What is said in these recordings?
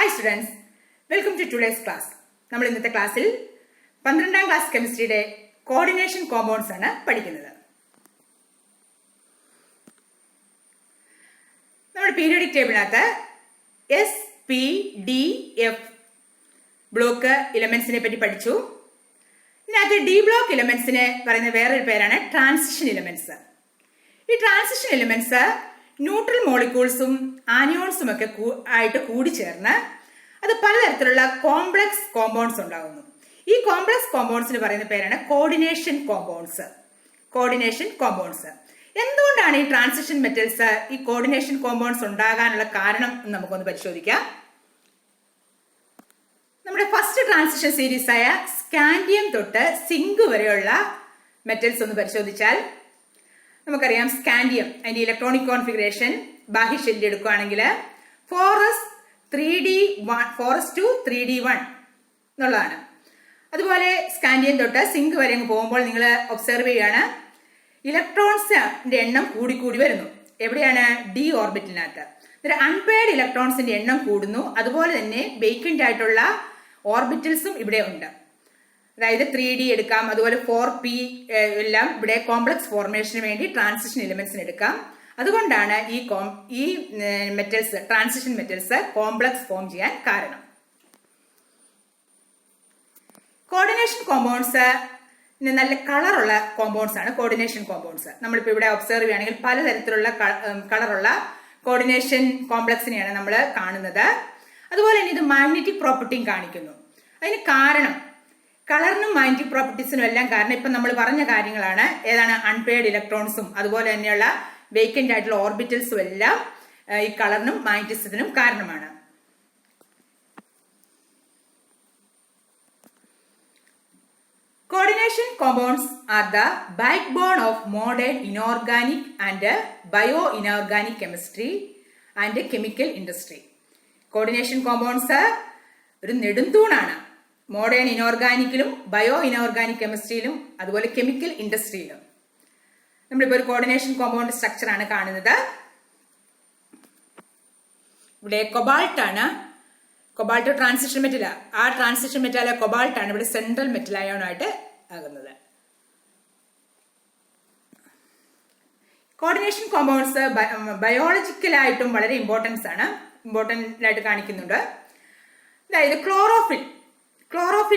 Hi students, welcome to today's class. നമ്മൾ ഇന്നത്തെ ക്ലാസ്സിൽ 12ാം ക്ലാസ് കെമിസ്ട്രിയുടെ കോർഡിനേഷൻ കോമ്പൗണ്ട്സ് ആണ് പഠിക്കുന്നത്. നമ്മുടെ പീരിയോഡിക് ടേബിളിനകത്ത് SPDF ബ്ലോക്ക് ഇലമെന്റ്സിനെ പറ്റി പഠിച്ചു. ഇതിനകത്ത് ഡി ബ്ലോക്ക് ഇലമെന്റ്സിനെ പറയുന്ന വേറൊരു പേരാണ് ട്രാൻസിഷൻ ഇലമെന്റ്സ്. ഈ ട്രാൻസിഷൻ ഇലമെന്റ്സ് ന്യൂട്രൽ മോളിക്യൂൾസും ആനിയോൺസും ഒക്കെ ആയിട്ട് കൂടിച്ചേർന്ന് അത് പലതരത്തിലുള്ള കോംപ്ലക്സ് കോമ്പൗണ്ട്സ് ഉണ്ടാകുന്നു. ഈ കോംപ്ലക്സ് കോമ്പൗണ്ട്സിന് പറയുന്ന പേരാണ് കോർഡിനേഷൻ കോമ്പൗണ്ട്സ്. എന്തുകൊണ്ടാണ് ഈ ട്രാൻസിഷൻ മെറ്റൽസ് ഈ കോർഡിനേഷൻ കോമ്പൗണ്ട്സ് ഉണ്ടാകാനുള്ള കാരണം എന്ന് നമുക്കൊന്ന് പരിശോധിക്കാം. നമ്മുടെ ഫസ്റ്റ് ട്രാൻസിഷൻ സീരീസ് ആയ സ്കാൻഡിയം തൊട്ട് സിങ്ക് വരെയുള്ള മെറ്റൽസ് ഒന്ന് പരിശോധിച്ചാൽ നമുക്കറിയാം. സ്കാൻഡിയം അതിന്റെ ഇലക്ട്രോണിക് കോൺഫിഗറേഷൻ ബാഹ്യ ഷെല്ലിൽ എടുക്കുകയാണെങ്കിൽ 4s2 3d1 എന്നുള്ളതാണ്. അതുപോലെ സ്കാൻഡിയം തൊട്ട് സിങ്ക് വരെ അങ്ങ് പോകുമ്പോൾ നിങ്ങൾ ഒബ്സർവ് ചെയ്യുകയാണ്, ഇലക്ട്രോൺസിന്റെ എണ്ണം കൂടിക്കൂടി വരുന്നു. എവിടെയാണ്? ഡി ഓർബിറ്റിനകത്ത്. അൺപെയർഡ് ഇലക്ട്രോൺസിന്റെ എണ്ണം കൂടുന്നു. അതുപോലെ തന്നെ വേക്കന്റ് ആയിട്ടുള്ള ഓർബിറ്റൽസും ഇവിടെ ഉണ്ട്. അതായത് 3D എടുക്കാം, അതുപോലെ 4p എല്ലാം ഇവിടെ കോംപ്ലക്സ് ഫോർമേഷന് വേണ്ടി ട്രാൻസിഷൻ എലിമെന്റ്സിന് എടുക്കാം. അതുകൊണ്ടാണ് ഈ metals, transition metals complex form ചെയ്യാൻ കാരണം. കോർഡിനേഷൻ കോമ്പൗണ്ട്സ് നല്ല കളറുള്ള കോമ്പൗണ്ട്സ് ആണ് കോർഡിനേഷൻ കോമ്പൗണ്ട്സ്. നമ്മളിപ്പോൾ ഇവിടെ ഒബ്സർവ് ചെയ്യുകയാണെങ്കിൽ പലതരത്തിലുള്ള കളറുള്ള കോർഡിനേഷൻ കോംപ്ലക്സിനെയാണ് നമ്മൾ കാണുന്നത്. അതുപോലെ തന്നെ ഇത് മാഗ്നറ്റിക് പ്രോപ്പർട്ടിയും കാണിക്കുന്നു. അതിന് കാരണം കളറിനും മാഗ്നറ്റിക് പ്രോപ്പർട്ടീസിനും എല്ലാം കാരണം ഇപ്പം നമ്മൾ പറഞ്ഞ കാര്യങ്ങളാണ്. ഏതാണ്? അൺപെയർഡ് ഇലക്ട്രോൺസും അതുപോലെ തന്നെയുള്ള വേക്കന്റ് ആയിട്ടുള്ള ഓർബിറ്റൽസും എല്ലാം ഈ കളറിനും മാഗ്നറ്റിസത്തിനും കാരണമാണ്. Coordination compounds are the backbone of modern inorganic and bioinorganic chemistry and chemical industry. Coordination compounds ഒരു നെടുന്തൂണാണ് മോഡേൺ ഇനോർഗാനിക്കിലും ബയോ ഇനോർഗാനിക് കെമിസ്ട്രിയിലും അതുപോലെ കെമിക്കൽ ഇൻഡസ്ട്രിയിലും. നമ്മളിപ്പോൾ ഒരു കോർഡിനേഷൻ കോമ്പൗണ്ട് സ്ട്രക്ചർ ആണ് കാണുന്നത്. ഇവിടെ കൊബാൾട്ട് ആണ്. Cobalt transition metal. ആ ട്രാൻസിഷൻ മെറ്റലായ കൊബാൾട്ട് ആണ് ഇവിടെ സെൻട്രൽ മെറ്റൽ അയോണായിട്ട് ആകുന്നത്. കോർഡിനേഷൻ കോമ്പൗണ്ട്സ് ബയോളജിക്കലായിട്ടും വളരെ ഇമ്പോർട്ടന്റ് ആയിട്ട് കാണിക്കുന്നുണ്ട്. അതായത് ക്ലോറോഫിൽ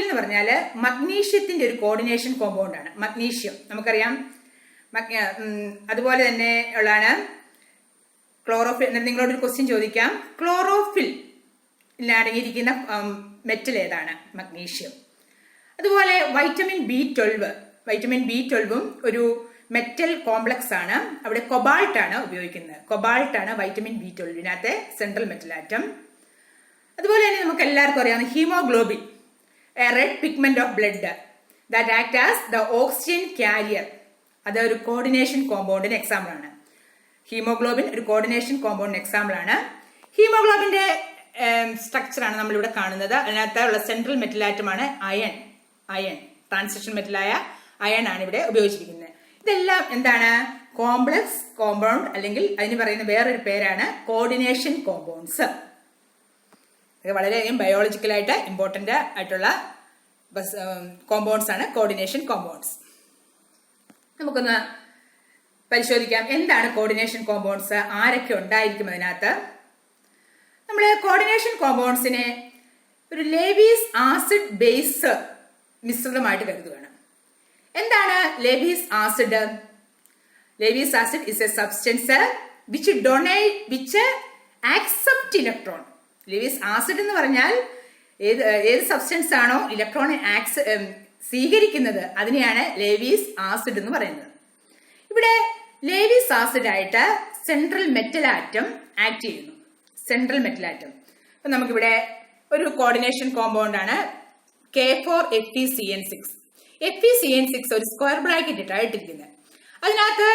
എന്ന് പറഞ്ഞാൽ മഗ്നീഷ്യത്തിന്റെ ഒരു കോർഡിനേഷൻ കോമ്പൗണ്ട് ആണ്. മഗ്നീഷ്യം നമുക്കറിയാം. അതുപോലെ തന്നെ ഉള്ളതാണ് ക്ലോറോഫിൽ. നിങ്ങളോടൊരു ക്വസ്റ്റ്യൻ ചോദിക്കാം, ക്ലോറോഫിൽ അടങ്ങിയിരിക്കുന്ന മെറ്റൽ ഏതാണ്? മഗ്നീഷ്യം. അതുപോലെ വൈറ്റമിൻ B12 ഒരു മെറ്റൽ കോംപ്ലക്സ് ആണ്. അവിടെ കൊബാൾട്ട് ആണ് ഉപയോഗിക്കുന്നത്. കൊബാൾട്ട് ആണ് vitamin B12 central metal atom. അതുപോലെ തന്നെ നമുക്ക് എല്ലാവർക്കും അറിയാവുന്ന haemoglobin, a red pigment of blood that act as the oxygen carrier. അത് ഒരു കോർഡിനേഷൻ കോമ്പൗണ്ടിന് എക്സാമ്പിൾ ആണ്. ഹീമോഗ്ലോബിൻ ഒരു കോർഡിനേഷൻ കോമ്പൗണ്ടിന് എക്സാമ്പിൾ ആണ്. ഹീമോഗ്ലോബിന്റെ സ്ട്രക്ചറാണ് നമ്മളിവിടെ കാണുന്നത്. അതിനകത്തുള്ള സെൻട്രൽ മെറ്റൽ ആറ്റമാണ് അയൺ. ട്രാൻസിഷൻ മെറ്റലായ അയൺ ആണ് ഇവിടെ ഉപയോഗിച്ചിരിക്കുന്നത്. ഇതെല്ലാം എന്താണ്? കോംപ്ലക്സ് കോമ്പൗണ്ട്, അല്ലെങ്കിൽ അതിന് പറയുന്ന വേറൊരു പേരാണ് കോർഡിനേഷൻ കോമ്പൗണ്ട്സ്. ഇത് വളരെയധികം ബയോളജിക്കലായിട്ട് ഇമ്പോർട്ടന്റ് ആയിട്ടുള്ള കോമ്പൗണ്ട്സ് ആണ് കോർഡിനേഷൻ കോമ്പൗണ്ട്സ്. നമുക്കൊന്ന് പരിശോധിക്കാം എന്താണ് കോർഡിനേഷൻ കോമ്പൗണ്ട്സ്, ആരൊക്കെ ഉണ്ടായിരിക്കും അതിനകത്ത്. നമ്മൾ കോർഡിനേഷൻ കോമ്പൗണ്ട്സിനെ ഒരു ലേവീസ് ആസിഡ് ബേസ് മിശ്രിതമായിട്ട് കരുതുകയാണ്. എന്താണ് Lewis acid? Lewis acid is a substance which accept electron. Lewis acid എന്ന് പറഞ്ഞാൽ ഏത് സബ്സ്റ്റൻസ് ആണോ ഇലക്ട്രോണെ സ്വീകരിക്കുന്നത് അതിനെയാണ് ലേവീസ് ആസിഡ് എന്ന് പറയുന്നത്. ഇവിടെ ലേവീസ് ആസിഡ് ആയിട്ട് സെൻട്രൽ മെറ്റൽ ആറ്റം ആക്ട് ചെയ്യുന്നു. Central metal atom. അപ്പൊ നമുക്കിവിടെ ഒരു കോർഡിനേഷൻ കോമ്പൗണ്ട് ആണ് K4FeCN6. FeCN6 ഒരു സ്ക്വയർ ബ്രാക്കറ്റ് ഇട്ടിരിക്കുന്നത്. അതിനകത്ത്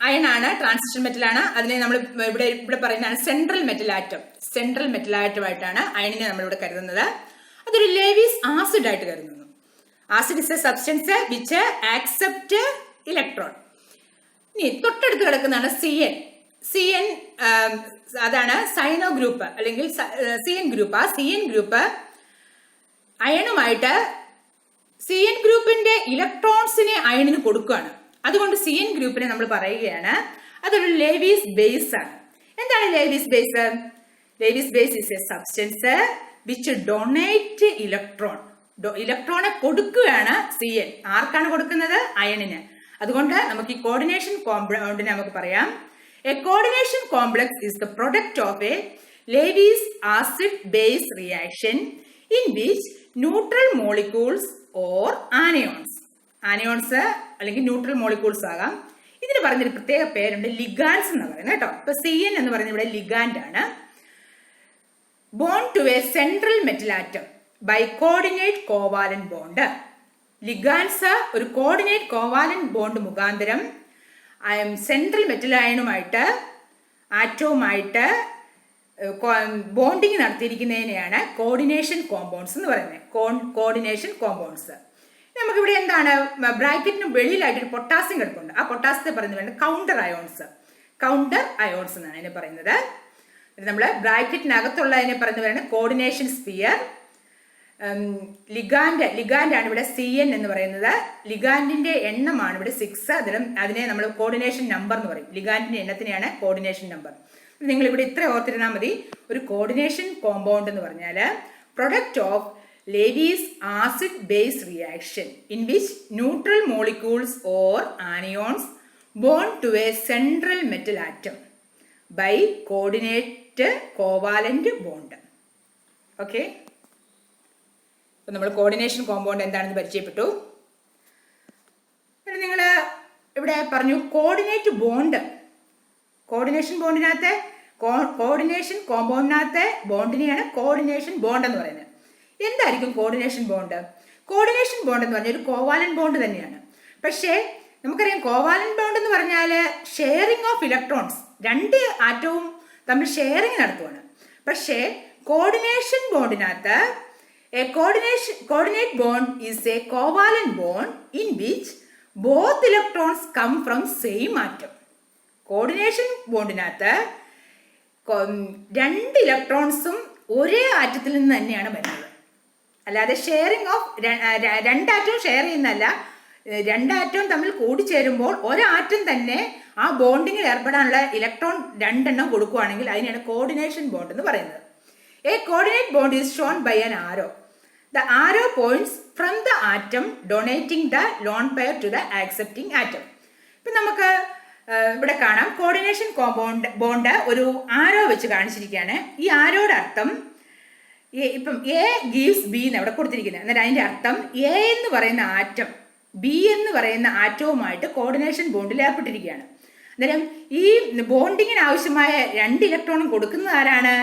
അയൺ ആണ്, ട്രാൻസിഷൻ മെറ്റൽ ആണ്. അതിനെ നമ്മൾ ഇവിടെ പറയുന്നതാണ് സെൻട്രൽ മെറ്റൽ ആറ്റമായിട്ടാണ് അയണിനെ നമ്മളിവിടെ കരുതുന്നത്. അതൊരു ലേവീസ് ആസിഡ് ആയിട്ട് കരുതുന്നു. Acid is a substance which accept electron. ഇനി തൊട്ടടുത്ത് കിടക്കുന്നതാണ് CN. അതാണ് സൈനോ ഗ്രൂപ്പ് അല്ലെങ്കിൽ CN ഗ്രൂപ്പ്. ആ CN ഗ്രൂപ്പ് അയണുമായിട്ട് CN ഗ്രൂപ്പിന്റെ ഇലക്ട്രോൺസിനെ അയണിന് കൊടുക്കുകയാണ്. അതുകൊണ്ട് CN ഗ്രൂപ്പിനെ നമ്മൾ പറയുകയാണ് അതൊരു ലേവീസ് ബേസ് ആണ്. എന്താണ് Lewis base? Lewis base is a substance which donate electron. ഇലക്ട്രോണെ കൊടുക്കുകയാണ് CN. ആർക്കാണ് കൊടുക്കുന്നത്? അയണിന്. അതുകൊണ്ട് നമുക്ക് ഈ കോർഡിനേഷൻ കോമ്പൗണ്ടിനെ നമുക്ക് പറയാം a coordination complex is the product of a Lewis acid base reaction in which neutral molecules or anions. Anions അല്ലെങ്കിൽ ന്യൂട്രൽ മോളിക്യൂൾസ് ആകാം. ഇതിന് പറഞ്ഞൊരു പ്രത്യേക പേരുണ്ട്, ലിഗാൻഡ്സ് എന്ന് പറയുന്നത് കേട്ടോ. ഇപ്പൊ CN എന്ന് പറയുന്നത് ഇവിടെ ലിഗാൻഡ് ആണ്. Bond to a central metal atom by coordinate covalent bond. Ligands ഒരു കോർഡിനേറ്റ് കോവാലന്റ് ബോണ്ട് മുഖാന്തരം സെൻട്രൽ മെറ്റൽ അയണുമായിട്ട് ആറ്റവുമായിട്ട് ബോണ്ടിങ് നടത്തിയിരിക്കുന്നതിനെയാണ് കോർഡിനേഷൻ കോമ്പൗണ്ട്സ് എന്ന് പറയുന്നത്. Coordination compounds. നമുക്കിവിടെ എന്താണ്, ബ്രാക്കറ്റിന് വെളിയിലായിട്ടൊരു പൊട്ടാസ്യം കിടപ്പുണ്ട്. ആ പൊട്ടാസ്യത്തെ പറയുന്നത് കൗണ്ടർ അയോൺസ്. കൗണ്ടർ അയോൺസ് എന്നാണ് അതിനെ പറയുന്നത്. നമ്മൾ ബ്രാക്കറ്റിനകത്തുള്ളതിനെ പറയുന്നത് കോർഡിനേഷൻ സ്പിയർ. ലിഗാൻഡാണ് ഇവിടെ CN എന്ന് പറയുന്നത്. ലിഗാൻഡിന്റെ എണ്ണമാണ് ഇവിടെ 6. അതിനെ നമ്മൾ കോർഡിനേഷൻ നമ്പർ എന്ന് പറയും. ലിഗാൻഡിന്റെ എണ്ണത്തിനെയാണ് കോർഡിനേഷൻ നമ്പർ. നിങ്ങൾ ഇവിടെ ഇത്ര ഓർത്തിരുന്നാൽ മതി. ഒരു കോർഡിനേഷൻ കോമ്പൗണ്ട് എന്ന് പറഞ്ഞാൽ product of Lewis acid base reaction in which neutral molecules or anions bond to a central metal atom by coordinate covalent bond. Okay, അപ്പൊ നമ്മൾ കോർഡിനേഷൻ കോമ്പൗണ്ട് എന്താണെന്ന് പരിചയപ്പെട്ടു. നിങ്ങൾ ഇവിടെ പറഞ്ഞു കോർഡിനേറ്റ് ബോണ്ട്. കോർഡിനേഷൻ ബോണ്ടിനകത്തെ കോർഡിനേഷൻ കോമ്പൗണ്ടിനകത്തെ ബോണ്ടിനെയാണ് കോർഡിനേഷൻ ബോണ്ട് എന്ന് പറയുന്നത്. എന്തായിരിക്കും കോർഡിനേഷൻ ബോണ്ട്? കോർഡിനേഷൻ ബോണ്ട് എന്ന് പറഞ്ഞാൽ ഒരു കോവാലന്റ് ബോണ്ട് തന്നെയാണ്. പക്ഷേ നമുക്കറിയാം കോവാലന്റ് ബോണ്ട് എന്ന് പറഞ്ഞാൽ ഷെയറിംഗ് ഓഫ് ഇലക്ട്രോൺസ്, രണ്ട് ആറ്റവും തമ്മിൽ ഷെയറിംഗ് നടത്തുവാണ്. പക്ഷേ coordination ബോണ്ടിനകത്ത് coordinate bond is a covalent bond in which both electrons come from same atom. Coordination ബോണ്ടിനകത്ത് രണ്ട് ഇലക്ട്രോൺസും ഒരേ ആറ്റത്തിൽ നിന്ന് തന്നെയാണ് വരുന്നത്. അല്ലാതെ ഷെയറിംഗ് ഓഫ് രണ്ടാറ്റവും ഷെയർ ചെയ്യുന്നതല്ല. രണ്ടാറ്റവും തമ്മിൽ കൂടിച്ചേരുമ്പോൾ ഒരാറ്റം തന്നെ ആ ബോണ്ടിങ്ങിൽ ഏർപ്പെടാനുള്ള ഇലക്ട്രോൺ രണ്ടെണ്ണം കൊടുക്കുകയാണെങ്കിൽ അതിനാണ് കോർഡിനേഷൻ ബോണ്ട് എന്ന് പറയുന്നത്. A coordinate bond is shown by an arrow. The arrow points from the atom donating the lone pair to the accepting atom. ഇപ്പം നമുക്ക് ഇവിടെ കാണാം കോർഡിനേഷൻ ബോണ്ട് ഒരു ആരോ വെച്ച് കാണിച്ചിരിക്കുകയാണ്. ഈ ആരോയുടെ അർത്ഥം ഇപ്പം A gives B എന്ന് അവിടെ കൊടുത്തിരിക്കുന്നത്. എന്നാൽ അതിൻ്റെ അർത്ഥം A എന്ന് പറയുന്ന ആറ്റം B എന്ന് പറയുന്ന ആറ്റവുമായിട്ട് കോർഡിനേഷൻ ബോണ്ടിൽ ഏർപ്പെട്ടിരിക്കുകയാണ്. അന്നേരം ഈ ബോണ്ടിങ്ങിന് ആവശ്യമായ രണ്ട് ഇലക്ട്രോണും കൊടുക്കുന്നത് ആരാണ്?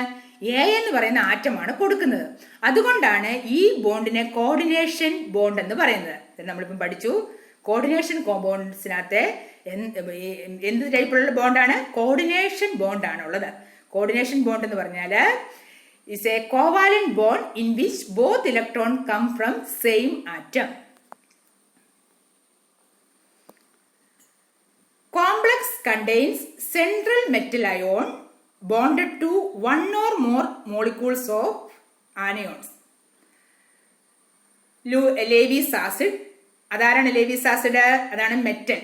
A എന്ന് പറയുന്ന ആറ്റമാണ് കൊടുക്കുന്നത്. അതുകൊണ്ടാണ് ഈ ബോണ്ടിനെ കോർഡിനേഷൻ ബോണ്ട് എന്ന് പറയുന്നത്. നമ്മളിപ്പം പഠിച്ചു കോർഡിനേഷൻ കോമ്പൗണ്ട്സിനകത്ത് എന്ത് ടൈപ്പുള്ള ബോണ്ടാണ്? കോർഡിനേഷൻ ബോണ്ടാണ് ഉള്ളത്. കോർഡിനേഷൻ ബോണ്ട് എന്ന് പറഞ്ഞാൽ is a covalent bond in which both electron come from same atom. Complex contains central metal ion bonded to one or more molecules of anions. Lewis acid, അതാരാണ് Lewis acid? അതാണ് metal.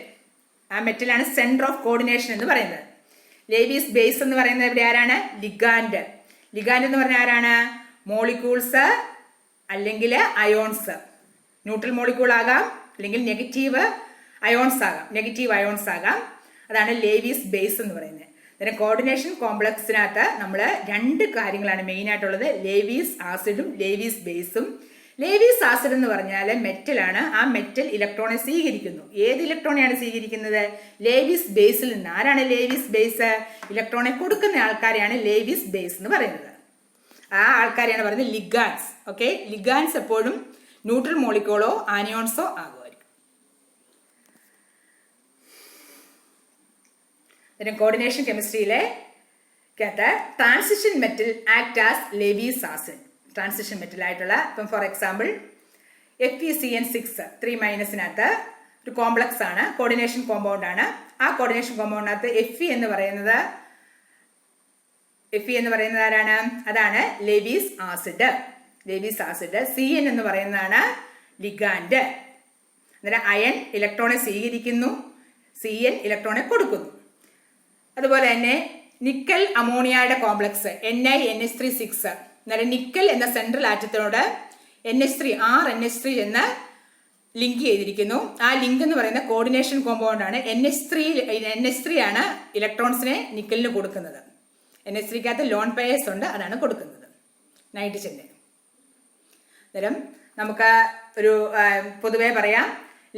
ആ മെറ്റലാണ് centre of coordination എന്ന് പറയുന്നത്. ലേവീസ് base എന്ന് പറയുന്നത് ഇവിടെ ആരാണ്? Ligand. Ligand എന്ന് പറഞ്ഞാൽ ആരാണ്? മോളിക്യൂൾസ് അല്ലെങ്കിൽ അയോൺസ്. ന്യൂട്രൽ മോളിക്യൂൾ ആകാം അല്ലെങ്കിൽ നെഗറ്റീവ് അയോൺസ് ആകാം. അതാണ് ലേവീസ് ബേസ് എന്ന് പറയുന്നത്. കോർഡിനേഷൻ കോംപ്ലക്സിനകത്ത് നമ്മൾ രണ്ട് കാര്യങ്ങളാണ് മെയിൻ ആയിട്ടുള്ളത്, ലേവീസ് ആസിഡും ലേവീസ് ബേസും. ലേവീസ് ആസിഡ് എന്ന് പറഞ്ഞാൽ മെറ്റലാണ്. ആ മെറ്റൽ ഇലക്ട്രോണെ സ്വീകരിക്കുന്നു. ഏത് ഇലക്ട്രോണെയാണ് സ്വീകരിക്കുന്നത്? ലേവീസ് ബേസിൽ നിന്ന്. ആരാണ് ലേവീസ് ബേസ്? ഇലക്ട്രോണെ കൊടുക്കുന്ന ആൾക്കാരെയാണ് ലേവീസ് ബേസ് എന്ന് പറയുന്നത്. ആ ആൾക്കാരെയാണ് പറയുന്നത് ലിഗാൻഡ്സ്. ഓക്കെ, ലിഗാൻഡ്സ് എപ്പോഴും ന്യൂട്രൽ മോളിക്യൂളോ ആനിയോൺസോ ആകുമായിരിക്കും. കോർഡിനേഷൻ കെമിസ്ട്രിയിലെ transition metal act as Lewis acid. Transition metal ആയിട്ടുള്ള ഇപ്പം ഫോർ എക്സാമ്പിൾ FeCN6 3- ഒരു കോംപ്ലക്സ് ആണ്, കോർഡിനേഷൻ കോമ്പൗണ്ട് ആണ്. ആ കോർഡിനേഷൻ കോമ്പൗണ്ടിനകത്ത് Fe എന്ന് പറയുന്നത് Fe എന്ന് പറയുന്നത് ആരാണ്? അതാണ് ലേവീസ് ആസിഡ്. Lewis acid. Cn എന്ന് പറയുന്നതാണ് ലിഗാൻഡ്. അന്നേരം അയൺ ഇലക്ട്രോണെ സ്വീകരിക്കുന്നു, Cn ഇലക്ട്രോണെ കൊടുക്കുന്നു. അതുപോലെ തന്നെ നിക്കൽ അമോണിയയുടെ കോംപ്ലക്സ് NiNH3 അന്നേരം നിക്കൽ എന്ന സെൻട്രൽ ആറ്റത്തിനോട് NH3 6NH3 എന്ന് ലിങ്ക് ചെയ്തിരിക്കുന്നു. ആ ലിങ്ക് എന്ന് പറയുന്ന കോർഡിനേഷൻ കോമ്പൗണ്ട് ആണ്. NH3 ആണ് ഇലക്ട്രോൺസിനെ നിക്കലിന് കൊടുക്കുന്നത്. NH3 ലോൺ പെയേഴ്സ് ഉണ്ട്, അതാണ് കൊടുക്കുന്നത് നൈട്രജന്. അന്നേരം നമുക്ക് ഒരു പൊതുവെ പറയാം,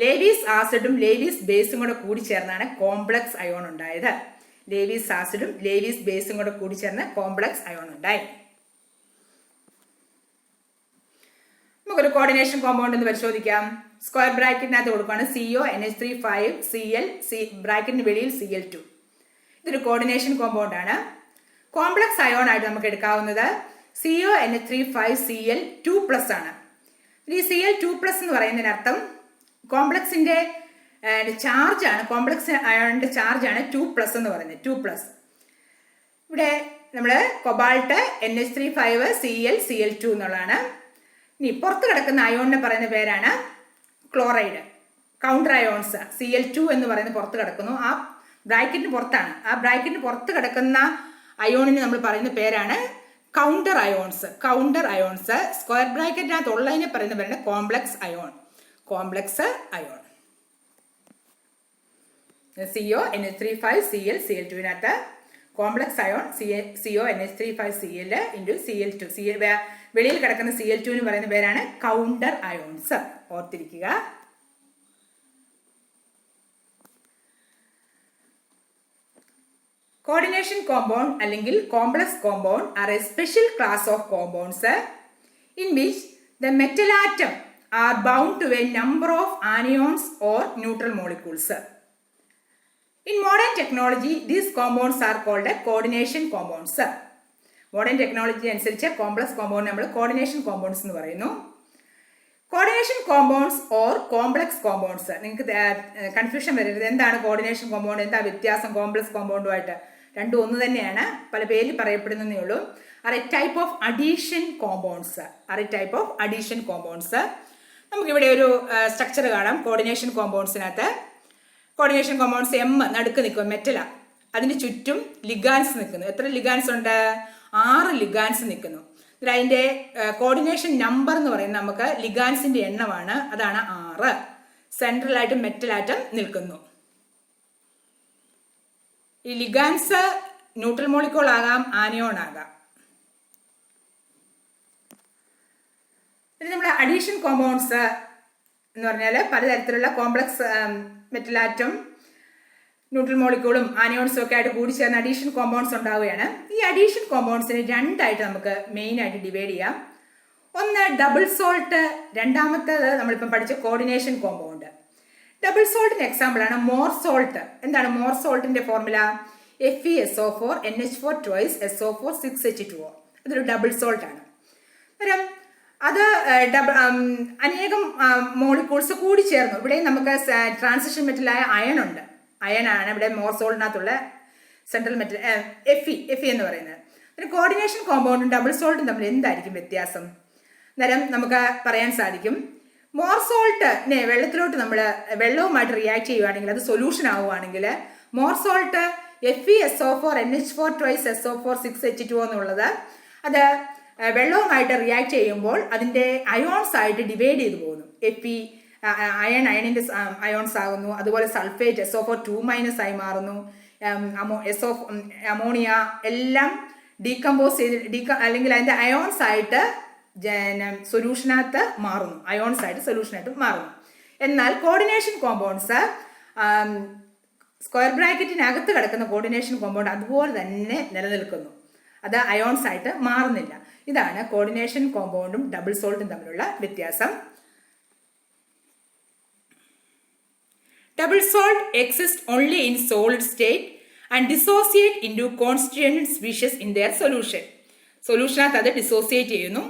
ലേവീസ് ആസിഡും ലേവീസ് ബേസും കൂടെ കൂടി ചേർന്നാണ് കോംപ്ലക്സ് അയോൺ ഉണ്ടായത്. ലേവീസ് ആസിഡും ലേവീസ് ബേസും കൂടെ കൂടി ചേർന്ന് കോംപ്ലക്സ് അയോൺ ഉണ്ടായി. നമുക്കൊരു കോർഡിനേഷൻ കോമ്പൗണ്ട് എന്ന് പരിശോധിക്കാം. സ്ക്വയർ ബ്രാക്കറ്റിനകത്ത് കൊടുക്കുകയാണ് CONH3 Cl, ബ്രാക്കറ്റിന് വെളിയിൽ Cl2. ഇതൊരു കോർഡിനേഷൻ കോമ്പൗണ്ട് ആണ്. കോംപ്ലക്സ് അയോൺ ആയിട്ട് നമുക്ക് എടുക്കാവുന്നത് CONH3 Cl2+ ആണ്. ഈ Cl2+ എന്ന് പറയുന്നതിനർത്ഥം കോംപ്ലക്സിന്റെ ചാർജ് ആണ്, കോംപ്ലക്സ് അയോണിന്റെ ചാർജ് ആണ് 2+ എന്ന് പറയുന്നത്. 2+. ഇവിടെ നമ്മൾ കൊബാൾട്ട് NH3 Cl2 എന്നുള്ളതാണ്. ഇനി പുറത്ത് കിടക്കുന്ന അയോണിനെ പറയുന്ന പേരാണ് ക്ലോറൈഡ്. കൗണ്ടർ അയോൺസ് Cl2 എന്ന് പറയുന്നത് പുറത്ത് കിടക്കുന്നു. ആ ബ്രാക്കറ്റിന് പുറത്താണ്. ആ ബ്രാക്കറ്റിന് പുറത്ത് കിടക്കുന്ന അയോണിന് നമ്മൾ പറയുന്ന പേരാണ് counter ions. Counter ions square ബ്രാക്കറ്റിനകത്ത് ഉള്ളതിനെ പറയുന്ന പേരാണ് complex ion. Complex ion CONH3 Cl2വിനകത്ത് complex ion CONH3 Cl into Cl2. വെളിയിൽ കിടക്കുന്ന Cl2 എന്ന് പറയുന്ന പേരാണ് കൗണ്ടർ അയോൺസ്. ഓർത്തിരിക്കുക. കോർഡിനേഷൻ കോമ്പൗണ്ട് അല്ലെങ്കിൽ complex compound are a special class of compounds in which the metal atom are bound to a number of anions or neutral molecules. In modern technology, these compounds are called coordination compounds. Modern technology അനുസരിച്ച് complex compound നമ്മൾ coordination compounds എന്ന് പറയുന്നു. Coordination compounds or complex compounds. നിങ്ങൾക്ക് confusion വരരുത്. എന്താണ് coordination compound, എന്താ വ്യത്യാസം complex കോമ്പൗണ്ടുമായിട്ട്? രണ്ടും ഒന്ന് തന്നെയാണ്, പല പേരിൽ പറയപ്പെടുന്നതേ ഉള്ളൂ. Are a type of addition compounds. നമുക്കിവിടെ ഒരു സ്ട്രക്ചർ കാണാം കോർഡിനേഷൻ കോമ്പൗണ്ട്സിനകത്ത്. കോർഡിനേഷൻ കോമ്പൗണ്ട്സ് M നടുക്ക് നിൽക്കും, മെറ്റലാണ്. അതിന് ചുറ്റും ലിഗാൻസ് നിൽക്കുന്നു. എത്ര ലിഗാൻസ് ഉണ്ട്? 6 ലിഗാൻസ് നിൽക്കുന്നു. അതിൻ്റെ കോർഡിനേഷൻ നമ്പർ എന്ന് പറയുന്നത് നമുക്ക് ലിഗാൻസിന്റെ എണ്ണമാണ്, അതാണ് 6. സെൻട്രലായിട്ടും മെറ്റലായിട്ടും നിൽക്കുന്നു. ഈ ലിഗാൻസ് ന്യൂട്രൽ മോളിക്യൂൾ ആകാം, ആനിയോൺ ആകാം. നമ്മൾ അഡീഷൻ കോമ്പൗണ്ട്സ് എന്ന് പറഞ്ഞാൽ പലതരത്തിലുള്ള കോംപ്ലക്സ് മെറ്റലാറ്റം ന്യൂട്രൽ മോളിക്യൂളും ആനിയോൺസും ഒക്കെ ആയിട്ട് കൂടി ചേർന്ന് അഡീഷൻ കോമ്പൗണ്ട്സ് ഉണ്ടാവുകയാണ്. ഈ അഡീഷൻ കോമ്പൗണ്ട്സിനെ രണ്ടായിട്ട് നമുക്ക് മെയിൻ ആയിട്ട് ഡിവൈഡ് ചെയ്യാം. ഒന്ന് ഡബിൾ സോൾട്ട്, രണ്ടാമത്തേത് നമ്മളിപ്പം പഠിച്ച കോർഡിനേഷൻ കോമ്പൗണ്ട്. ഡബിൾ സോൾട്ടിന് എക്സാമ്പിൾ ആണ് മോർ സോൾട്ട്. എന്താണ് മോർ സോൾട്ടിന്റെ formula? FeSO4 NH4 twice SO4 6H2O. അതൊരു ഡബിൾ സോൾട്ട് ആണ്. അന്നേരം അത് അനേകം മോളിക്യൂൾസ് കൂടി ചേർന്നു. ഇവിടെ നമുക്ക് ട്രാൻസിഷൻ മെറ്റലായ അയൺ ഉണ്ട്. അയണാണ് ഇവിടെ മോർ സോൾട്ടിനകത്തുള്ള സെൻട്രൽ മെറ്റൽ Fe എന്ന് പറയുന്നത്. പിന്നെ കോർഡിനേഷൻ കോമ്പൗണ്ടും ഡബിൾ സോൾട്ടും തമ്മിൽ എന്തായിരിക്കും വ്യത്യാസം? അന്നേരം നമുക്ക് പറയാൻ സാധിക്കും, മോർ സോൾട്ടിനെ വെള്ളത്തിലോട്ട് നമ്മൾ വെള്ളവുമായിട്ട് റിയാക്ട് ചെയ്യുകയാണെങ്കിൽ, അത് സൊല്യൂഷൻ ആവുകയാണെങ്കിൽ, more salt FeSO4 NH4 twice SO4 6H2O എന്നുള്ളത് അത് വെള്ളവുമായിട്ട് റിയാക്ട് ചെയ്യുമ്പോൾ അതിൻ്റെ അയോൺസ് ആയിട്ട് ഡിവൈഡ് ചെയ്തു പോകുന്നു. Fe അയണിന്റെ അയോൺസ് ആകുന്നു. അതുപോലെ സൾഫേറ്റ് SO4 2- ആയി മാറുന്നു. അമോണിയ എല്ലാം ഡീകമ്പോസ് ചെയ്ത് അല്ലെങ്കിൽ അതിന്റെ അയോൺസ് ആയിട്ട് സൊല്യൂഷനകത്ത് മാറുന്നു. എന്നാൽ കോർഡിനേഷൻ കോമ്പൗണ്ട്സ് സ്ക്വയർ ബ്രാക്കറ്റിനകത്ത് കിടക്കുന്ന കോർഡിനേഷൻ കോമ്പൗണ്ട് അതുപോലെ തന്നെ നിലനിൽക്കുന്നു. അത് അയോൺസ് ആയിട്ട് മാറുന്നില്ല. ഇതാണ് കോർഡിനേഷൻ കോമ്പൗണ്ടും ഡബിൾ സോൾട്ടും തമ്മിലുള്ള വ്യത്യാസം. Double salt exists only in solid state and dissociate into constituent species in their solution. സൊല്യൂഷനകത്ത് അത് ഡിസോസിയേറ്റ് ചെയ്യുന്നു.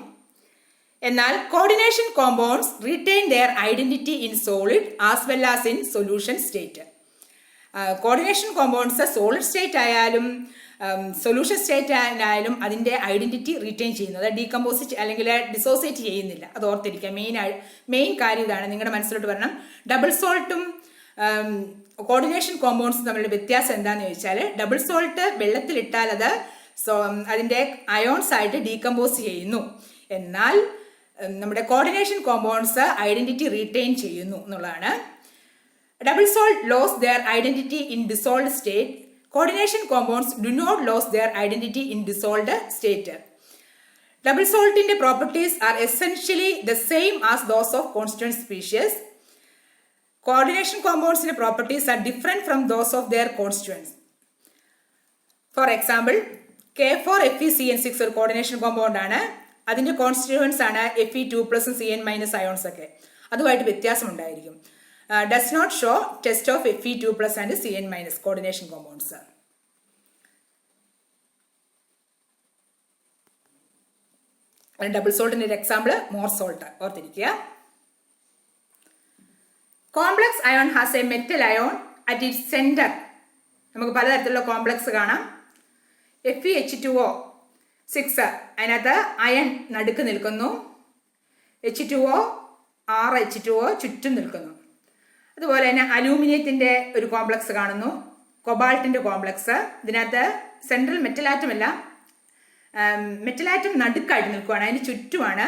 എന്നാൽ coordination compounds retain their identity in solid as well as in solution state. Coordination compounds solid state ആയാലും solution state ആയാലും അതിൻ്റെ identity retain ചെയ്യുന്നത്, ഡീകമ്പോസിറ്റ് അല്ലെങ്കിൽ dissociate ചെയ്യുന്നില്ല. അത് ഓർത്തിരിക്കുക. മെയിൻ കാര്യം ഇതാണ്. നിങ്ങളുടെ മനസ്സിലോട്ട് വരണം. ഡബിൾ സോൾട്ടും കോർഡിനേഷൻ കോമ്പൗണ്ട്സും തമ്മിലുള്ള വ്യത്യാസം എന്താണെന്ന് ചോദിച്ചാൽ, ഡബിൾ സോൾട്ട് വെള്ളത്തിലിട്ടാൽ അത് അതിൻ്റെ അയോൺസ് ആയിട്ട് ഡീകമ്പോസ് ചെയ്യുന്നു. എന്നാൽ നമ്മുടെ കോർഡിനേഷൻ കോമ്പൗണ്ട്സ് ഐഡന്റിറ്റി റീറ്റെയിൻ ചെയ്യുന്നു എന്നുള്ളതാണ്. Double salt lose their identity in dissolved state. Coordination compounds do not lose their identity in dissolved state. Double സോൾട്ടിന്റെ properties are essentially the same as those of constituent species. Coordination കോമ്പൗണ്ട്സിന്റെ properties are different from those of their constituents. For example, K4FeCN6 ഒരു coordination compound ആണ്. അതിന്റെ constituents ആണ് Fe2+ Cn- ions ഒക്കെ. അതുമായിട്ട് വ്യത്യാസം ഉണ്ടായിരിക്കും. Does not show test of Fe2+ and Cn- coordination compounds. Double സോൾട്ടിന്റെ ഒരു എക്സാമ്പിൾ മോർ സോൾട്ട് ഓർത്തിരിക്കുക. Complex ion has a metal ion at its centre. നമുക്ക് പലതരത്തിലുള്ള കോംപ്ലക്സ് കാണാം. FeH2O6 അതിനകത്ത് അയൺ നടുക്ക് നിൽക്കുന്നു. H2O 6 H2O ചുറ്റും നിൽക്കുന്നു. അതുപോലെ തന്നെ അലൂമിനിയത്തിന്റെ ഒരു കോംപ്ലക്സ് കാണുന്നു, കൊബാൾട്ടിന്റെ കോംപ്ലക്സ്. ഇതിനകത്ത് സെൻട്രൽ മെറ്റലാറ്റം അല്ല, മെറ്റലാറ്റം നടുക്കായിട്ട് നിൽക്കുകയാണ്. അതിന് ചുറ്റുമാണ്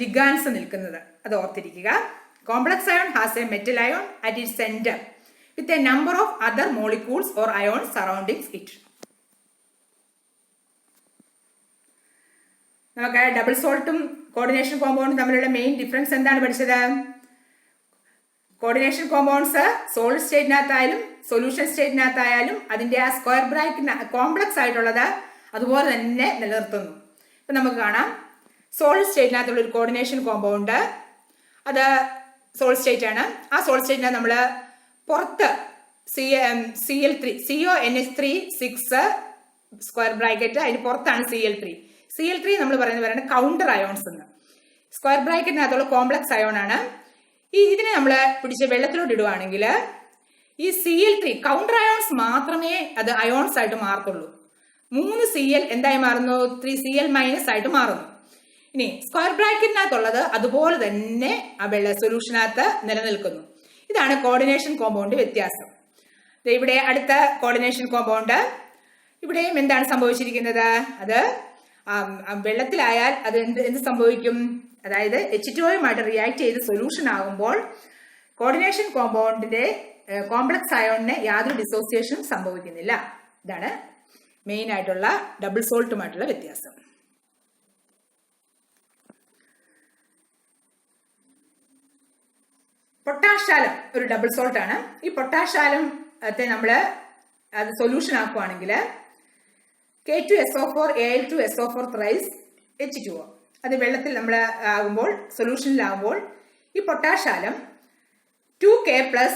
ലിഗാൻസ് നിൽക്കുന്നത്. അത് ഓർത്തിരിക്കുക. Complex ion has a metal ion at its centre with a number of other molecules or ions surroundings it. നമുക്ക് ഡബിൾ സോൾട്ടും കോർഡിനേഷൻ കോമ്പൗണ്ടും തമ്മിലുള്ള മെയിൻ ഡിഫറൻസ് എന്താണ് പഠിച്ചത്? കോർഡിനേഷൻ കോമ്പൗണ്ട്സ് സോളിഡ് സ്റ്റേറ്റിനകത്തായാലും സൊല്യൂഷൻ സ്റ്റേറ്റിനകത്തായാലും അതിൻ്റെ ആ സ്ക്വയർ ബ്രാക്കറ്റ് കോംപ്ലക്സ് ആയിട്ടുള്ളത് അതുപോലെ തന്നെ നിലനിർത്തുന്നു. ഇപ്പം നമുക്ക് കാണാം, സോളിഡ് സ്റ്റേറ്റിനകത്തുള്ള ഒരു കോർഡിനേഷൻ കോമ്പൗണ്ട്, അത് സോളിഡ് സ്റ്റേറ്റ് ആണ്. ആ സോളിഡ് സ്റ്റേറ്റിനകത്ത് നമ്മൾ പുറത്ത് CONH3 സ്ക്വയർ ബ്രാക്കറ്റ്, അതിന് പുറത്താണ് Cl3 നമ്മൾ പറയുന്നത് കൗണ്ടർ അയോൺസ് എന്ന്. സ്ക്വയർ ബ്രാക്കറ്റിനകത്തുള്ള കോംപ്ലക്സ് അയോൺ ആണ്. ഇതിനെ നമ്മൾ പിടിച്ച് വെള്ളത്തിലോട്ട് ഇടുവാണെങ്കിൽ ഈ Cl3 കൗണ്ടർ അയോൺസ് മാത്രമേ അത് അയോൺസ് ആയിട്ട് മാറത്തുള്ളൂ. 3 Cl എന്തായി മാറുന്നു? 3 Cl- ആയിട്ട് മാറുന്നു. ഇനി സ്ക്വയർ ബ്രാക്കറ്റിനകത്തുള്ളത് അതുപോലെ തന്നെ ആ വെള്ള സൊല്യൂഷനകത്ത് നിലനിൽക്കുന്നു. ഇതാണ് കോർഡിനേഷൻ കോമ്പൗണ്ട് വ്യത്യാസം. ഇവിടെ അടുത്ത കോർഡിനേഷൻ കോമ്പൗണ്ട്, ഇവിടെയും എന്താണ് സംഭവിച്ചിരിക്കുന്നത്? അത് വെള്ളത്തിലായാൽ അത് എന്ത് സംഭവിക്കും? അതായത് H2O റിയാക്ട് ചെയ്ത് സൊല്യൂഷൻ ആകുമ്പോൾ കോർഡിനേഷൻ കോമ്പൗണ്ടിന്റെ കോംപ്ലക്സ് അയോണിന് യാതൊരു ഡിസോസിയേഷനും സംഭവിക്കുന്നില്ല. ഇതാണ് മെയിൻ ആയിട്ടുള്ള ഡബിൾ സോൾട്ടുമായിട്ടുള്ള വ്യത്യാസം. പൊട്ടാഷ്യാലം ഒരു ഡബിൾ സോൾട്ട് ആണ്. ഈ പൊട്ടാഷ്യാലം നമ്മൾ അത് solution ആക്കുവാണെങ്കിൽ K2SO4 Al2SO4 thrice H2O, അത് വെള്ളത്തിൽ നമ്മൾ ആകുമ്പോൾ സൊല്യൂഷനിലാകുമ്പോൾ ഈ പൊട്ടാഷ്യാലം 2K plus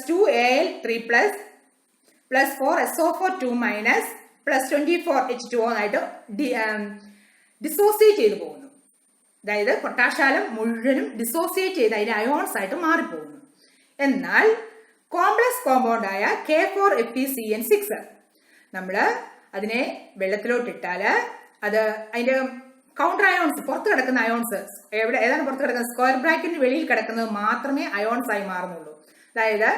2Al3 plus 4SO4 2- plus 24 H2O ആയിട്ട് ഡിസോസിയേറ്റ് ചെയ്ത് പോകുന്നു. അതായത് പൊട്ടാഷ്യാലം മുഴുവനും ഡിസോസിയേറ്റ് ചെയ്ത് അതിന്റെ അയോൺസ് ആയിട്ട് മാറിപ്പോകുന്നു. എന്നാൽ കോംപ്ലക്സ് കോമ്പൗണ്ടായ K4FeCN6 നമ്മൾ അതിനെ വെള്ളത്തിലോട്ടിട്ടാൽ അത് അതിന്റെ കൗണ്ടർ അയോൺസ്, പുറത്ത് കിടക്കുന്ന അയോൺസ്, ഏതാണ് പുറത്ത് കിടക്കുന്നത്? സ്ക്വയർ ബ്രാക്കറ്റിന് വെളിയിൽ കിടക്കുന്നത് മാത്രമേ അയോൺസ് ആയി മാറുന്നുള്ളൂ. അതായത്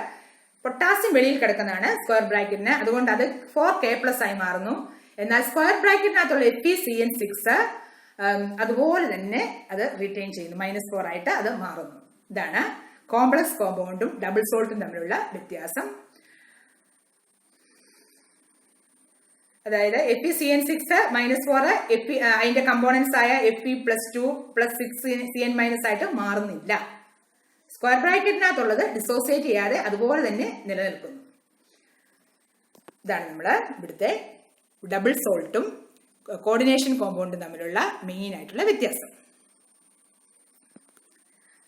പൊട്ടാസ്യം വെളിയിൽ കിടക്കുന്നതാണ് സ്ക്വയർ ബ്രാക്കറ്റിന്, അതുകൊണ്ട് അത് 4K+ ആയി മാറുന്നു. എന്നാൽ സ്ക്വയർ ബ്രാക്കറ്റിനകത്തുള്ള FeCN6 അതുപോലെ തന്നെ അത് റിറ്റെയിൻ ചെയ്യുന്നു, -4 ആയിട്ട് അത് മാറുന്നു. ഇതാണ് കോംപ്ലക്സ് കോമ്പൗണ്ടും ഡബിൾ സോൾട്ടും തമ്മിലുള്ള വ്യത്യാസം. അതായത് FeCN6 -4 അതിന്റെ കമ്പോണൻസ് ആയ Fe+2 + 6 Cn- ആയിട്ട് മാറുന്നില്ല. സ്ക്വയർ ബ്രാക്കറ്റിനകത്തുള്ളത് ഡിസോസിയേറ്റ് ചെയ്യാതെ അതുപോലെ തന്നെ നിലനിൽക്കുന്നു. ഇതാണ് നമ്മുടെ ഇവിടുത്തെ ഡബിൾ സോൾട്ടും കോർഡിനേഷൻ കോമ്പൗണ്ടും തമ്മിലുള്ള മെയിൻ ആയിട്ടുള്ള വ്യത്യാസം.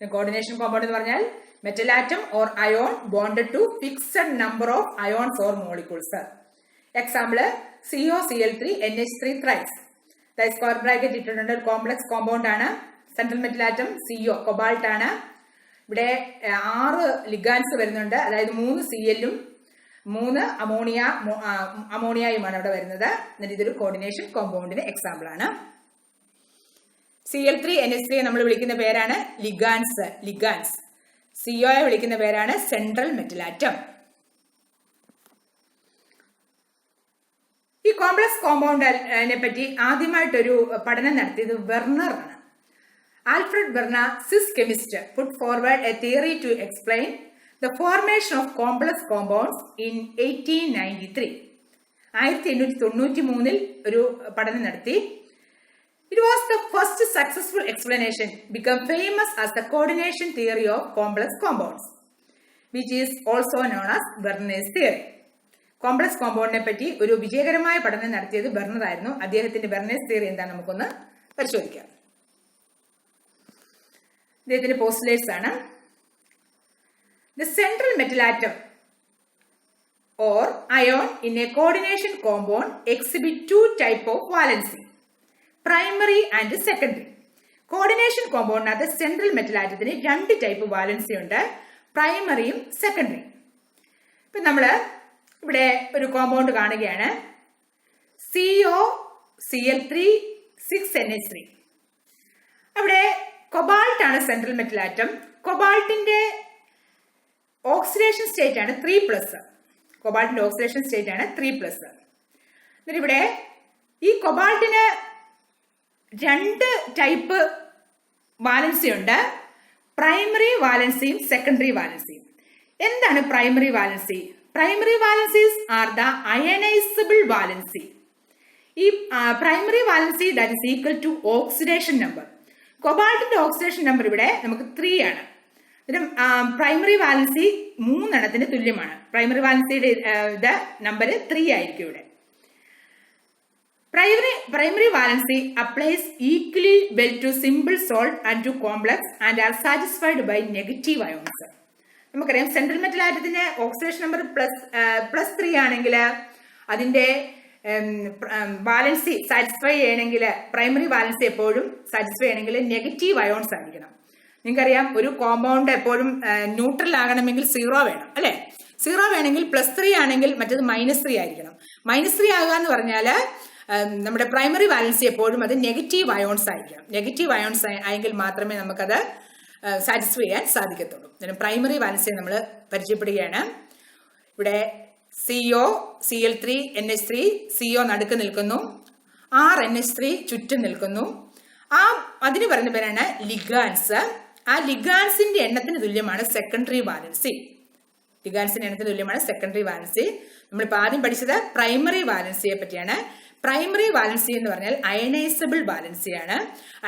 കോർഡിനേഷൻ കോമ്പൗണ്ട് എന്ന് പറഞ്ഞാൽ metal atom or ion bonded to fixed number of ions or molecules. Example COCl3 NH3 thrice. Square bracket ഇട്ടിട്ടുണ്ട്, ഒരു കോംപ്ലക്സ് കോമ്പൗണ്ട് ആണ്. Central metal atom CO cobalt ആണ്. ഇവിടെ 6 ലിഗാൻസ് വരുന്നുണ്ട്, അതായത് 3 Cl ഉം 3 അമോണിയയുമാണ് അവിടെ വരുന്നത്. എന്നിട്ട് ഇതൊരു കോർഡിനേഷൻ കോമ്പൗണ്ടിന് എക്സാമ്പിൾ ആണ്. Cl3NH3 നമ്മൾ വിളിക്കുന്ന പേരാണ് ലിഗാൻസ്. CO വിളിക്കുന്ന പേരാണ് സെൻട്രൽ മെറ്റൽ ആറ്റം. ഈ കോംപ്ലക്സ് കോമ്പൗണ്ടിനെ പറ്റി ആദ്യമായിട്ടൊരു പഠനം നടത്തിയത് വെർണർ ആണ്. Alfred Werner, Swiss chemist, put forward a theory to explain the formation of complex compounds in 1893. 1893 ഒരു പഠനം നടത്തി. It was the first successful explanation, become famous as the coordination theory of complex compounds, which is also known as Bernoulli's theory. Complex കോമ്പൗണ്ടിനെ പറ്റി ഒരു വിജയകരമായ പഠനം നടത്തിയത് Berner ആയിരുന്നു. അദ്ദേഹത്തിന്റെ ബെർണേഴ്സ് തിയറി എന്താണ് നമുക്കൊന്ന് പരിശോധിക്കാം. അദ്ദേഹത്തിന്റെ പോസ്റ്റുലേറ്റ്സ് ആണ്. The central metal atom or ion in a coordination compound exhibit two type of valency, primary and secondary. Coordination കോമ്പൗണ്ടിനകത്ത് സെൻട്രൽ മെറ്റൽ ആറ്റത്തിന് 2 ടൈപ്പ് വാലൻസി ഉണ്ട്, പ്രൈമറിയും സെക്കൻഡറിയും. ഇപ്പൊ നമ്മള് ഇവിടെ ഒരു കോമ്പൗണ്ട് കാണുകയാണ്, COCl3 6NH3. അവിടെ കൊബാൾട്ട് ആണ് സെൻട്രൽ മെറ്റൽ ആറ്റം. കൊബാൾട്ടിന്റെ ഓക്സിഡേഷൻ സ്റ്റേറ്റ് ആണ് 3+. കൊബാൾട്ടിന്റെ ഓക്സിഡേഷൻ സ്റ്റേറ്റ് ആണ് 3+. എന്നിട്ട് ഇവിടെ ഈ കൊബാൾട്ടിന് 2 ടൈപ്പ് വാലൻസി ഉണ്ട്, പ്രൈമറി വാലൻസിയും സെക്കൻഡറി വാലൻസിയും. എന്താണ് primary valency? Primary valencies are the ionisable valency. ഈ primary valency that is equal to oxidation number. കൊബാൾട്ടിന്റെ ഓക്സിഡേഷൻ നമ്പർ ഇവിടെ നമുക്ക് 3 ആണ്. പ്രൈമറി വാലൻസി 3 തുല്യമാണ്. പ്രൈമറി വാലൻസിയുടെ നമ്പർ 3 ആയിരിക്കും ഇവിടെ. Primary valency applies equally well to simple salt and to complex and are satisfied by negative ions. നമുക്കറിയാം central metal ആറ്റത്തിന്റെ oxidation number +3 ആണെങ്കിൽ അതിന്റെ വാലൻസി സാറ്റിസ്ഫൈ ചെയ്യണമെങ്കിൽ, പ്രൈമറി വാലൻസി എപ്പോഴും സാറ്റിസ്ഫൈ ചെയ്യണമെങ്കിൽ നെഗറ്റീവ് അയോൺസ് ആയിരിക്കണം. നിങ്ങൾക്കറിയാം ഒരു കോമ്പൗണ്ട് എപ്പോഴും ന്യൂട്രൽ ആകണമെങ്കിൽ 0 വേണം അല്ലെ. 0 വേണമെങ്കിൽ +3 ആണെങ്കിൽ മറ്റത് -3 ആയിരിക്കണം. -3 ആകുക എന്ന് പറഞ്ഞാൽ നമ്മുടെ പ്രൈമറി വാലൻസി എപ്പോഴും അത് നെഗറ്റീവ് അയോൺസ് ആയിരിക്കണം. നെഗറ്റീവ് അയോൺസ് ആയെങ്കിൽ മാത്രമേ നമുക്കത് സാറ്റിസ്ഫൈ ചെയ്യാൻ സാധിക്കത്തുള്ളൂ. പ്രൈമറി വാലൻസി നമ്മൾ പരിചയപ്പെടുകയാണ്. ഇവിടെ COCl3NH3, CO നടുക്ക് നിൽക്കുന്നു, RNH3 ചുറ്റും നിൽക്കുന്നു. അതിന് പറയുന്ന പേരാണ് ലിഗാൻസ്. ആ ലിഗാൻസിന്റെ എണ്ണത്തിന് തുല്യമാണ് സെക്കൻഡറി വാലൻസി. ലിഗാൻസിന്റെ എണ്ണത്തിന് തുല്യമാണ് സെക്കൻഡറി വാലൻസി. നമ്മളിപ്പോൾ ആദ്യം പഠിച്ചത് പ്രൈമറി വാലൻസിയെ പറ്റിയാണ്. പ്രൈമറി വാലൻസി എന്ന് പറഞ്ഞാൽ അയനൈസബിൾ വാലൻസിയാണ്.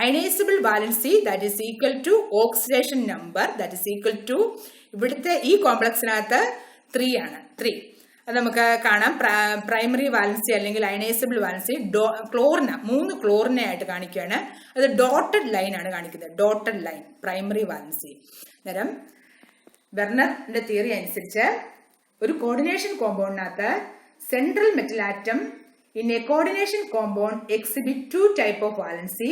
Ionisable valency that is equal to oxidation number that is equal to ഇവിടുത്തെ ഈ കോംപ്ലക്സിനകത്ത് 3 ആണ്. 3 അത് നമുക്ക് കാണാം. പ്രൈമറി വാലൻസി അല്ലെങ്കിൽ അയനൈസബിൾ വാലൻസി ക്ലോറിന 3 ക്ലോറിനെ ആയിട്ട് കാണിക്കുകയാണ്. അത് ഡോട്ടഡ് ലൈൻ ആണ് കാണിക്കുന്നത്. Dotted line primary valency. അന്നേരം വെർണറിന്റെ തിയറി അനുസരിച്ച് ഒരു കോർഡിനേഷൻ കോമ്പൗണ്ടിനകത്ത് central metal atom in a coordination compound exhibit 2 type of valency,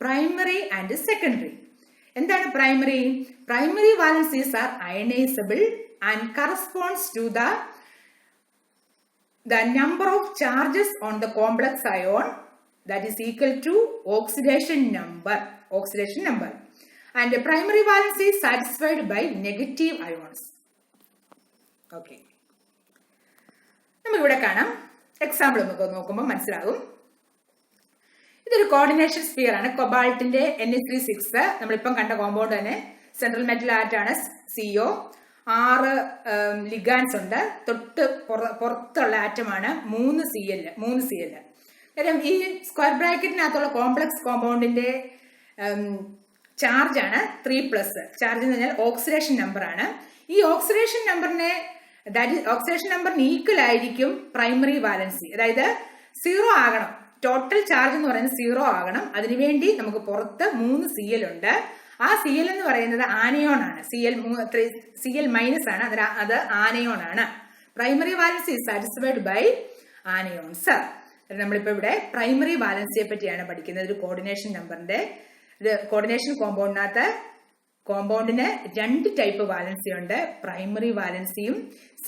primary and secondary. എന്താണ് പ്രൈമറി? Primary valencies are ionisable and corresponds to the number of charges on the complex ion that is equal to oxidation number. And the primary valency is satisfied by negative ions. Okay. നമുക്കിവിടെ കാണാം. Example നമുക്ക് നോക്കുമ്പോൾ മനസ്സിലാകും. ഇതൊരു coordination sphere ആണ്. കൊബാൾട്ടിന്റെ NH3 നമ്മളിപ്പം കണ്ട compound തന്നെ സെൻട്രൽ മെറ്റൽ ആറ്റാണ് CO. 6 ലിഗാൻസ് ഉണ്ട്. തൊട്ട് പുറത്തുള്ള ആറ്റമാണ് 3 CL. കാര്യം ഈ സ്ക്വയർ ബ്രാക്കറ്റിനകത്തുള്ള കോംപ്ലക്സ് കോമ്പൗണ്ടിന്റെ ചാർജ് ആണ് 3+. ചാർജ് എന്ന് പറഞ്ഞാൽ ഓക്സിഡേഷൻ നമ്പർ ആണ്. ഈ ഓക്സിഡേഷൻ നമ്പറിനെ ഓക്സിഡേഷൻ നമ്പറിന് ഈക്വൽ ആയിരിക്കും പ്രൈമറി വാലൻസി. അതായത് 0 ആകണം. ടോട്ടൽ ചാർജ് എന്ന് പറയുന്നത് 0 ആകണം. അതിനുവേണ്ടി നമുക്ക് പുറത്ത് 3 CL ഉണ്ട്. ആ CL എന്ന് പറയുന്നത് ആനയോൺ ആണ്. CL മൈനസ് ആണ്. അത് ആനയോൺ ആണ്. Primary valency satisfied by anions. നമ്മളിപ്പോ ഇവിടെ പ്രൈമറി വാലൻസിയെ പറ്റിയാണ് പഠിക്കുന്നത്. ഒരു കോർഡിനേഷൻ നമ്പറിന്റെ കോർഡിനേഷൻ കോമ്പൗണ്ടിനകത്ത് കോമ്പൗണ്ടിന് 2 ടൈപ്പ് വാലൻസി ഉണ്ട്, പ്രൈമറി വാലൻസിയും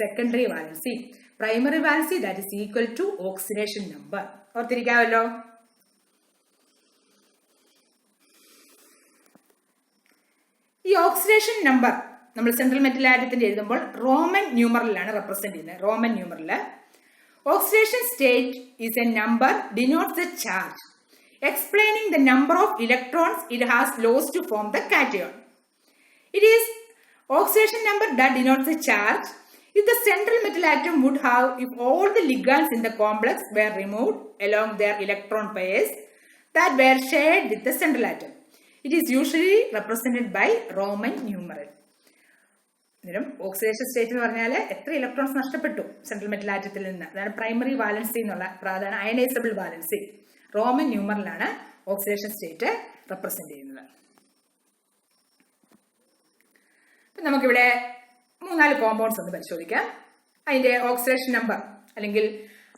സെക്കൻഡറി വാലൻസിയും. Primary valency that is equal to oxidation number. ഓർത്തിരിക്കാമല്ലോ. ഈ ഓക്സിഡേഷൻ നമ്പർ നമ്മൾ സെൻട്രൽ മെറ്റൽ ആറ്റത്തിന്റെ എഴുതുമ്പോൾ റോമൻ ന്യൂമറലാണ് റെപ്രസെന്റ് ചെയ്യുന്നത്. Roman numeral. Oxidation state is a number denotes the charge explaining the number of electrons it has lost to form the cation. It is oxidation number that denotes the charge if the central metal atom would have if all the ligands in the complex were removed along their electron pairs that were shared with the central atom. It is usually represented by Roman numeral. Oxidation state എന്ന് പറഞ്ഞാൽ എത്ര electrons നഷ്ടപ്പെട്ടു central metal ആറ്റത്തിൽ നിന്ന്, അതാണ് primary valency എന്നുള്ള, അതാണ് ionisable valency. Roman ന്യൂമറിലാണ് oxidation state represent ചെയ്യുന്നത്. നമുക്കിവിടെ 3-4 കോമ്പൗണ്ട്സ് ഒന്ന് പരിശോധിക്കാം. അതിന്റെ ഓക്സിഡേഷൻ നമ്പർ അല്ലെങ്കിൽ